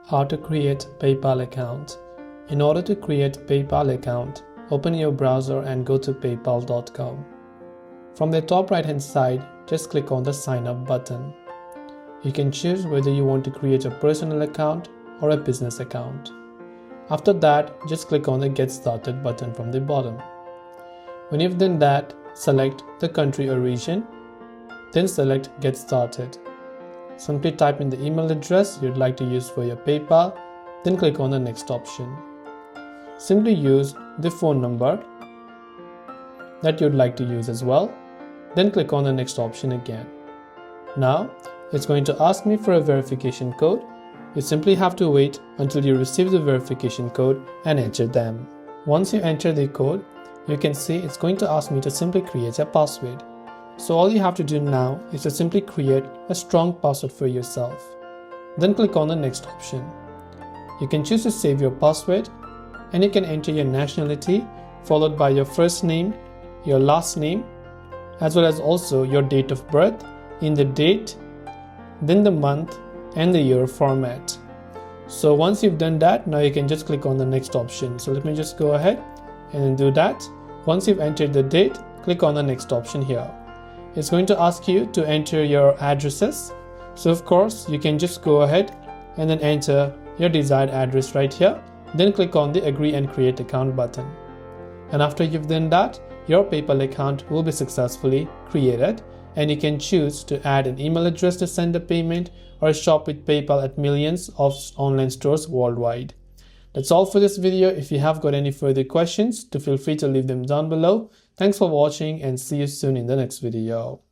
How to create PayPal account. In order to create PayPal account, open your browser and go to paypal.com. From the top right hand side, just click on the sign up button. You can choose whether you want to create a personal account or a business account. After that, just click on the get started button from the bottom. When you've done that, select the country or region, then select get started. Simply type in the email address you'd like to use for your PayPal, then click on the next option. Simply use the phone number that you'd like to use as well, then click on the next option again. Now, it's going to ask me for a verification code. You simply have to wait until you receive the verification code and enter them. Once you enter the code, you can see it's going to ask me to simply create a password. So all you have to do now is to simply create a strong password for yourself. Then click on the next option. You can choose to save your password and you can enter your nationality followed by your first name, your last name, as well as also your date of birth in the date, then the month and the year format. So once you've done that, now you can just click on the next option. So let me just go ahead and do that. Once you've entered the date, click on the next option here. It's going to ask you to enter your addresses. So of course, you can just go ahead and then enter your desired address right here. Then click on the agree and create account button. And after you've done that, your PayPal account will be successfully created and you can choose to add an email address to send a payment or shop with PayPal at millions of online stores worldwide. That's all for this video. If you have got any further questions, feel free to leave them down below. Thanks for watching and see you soon in the next video.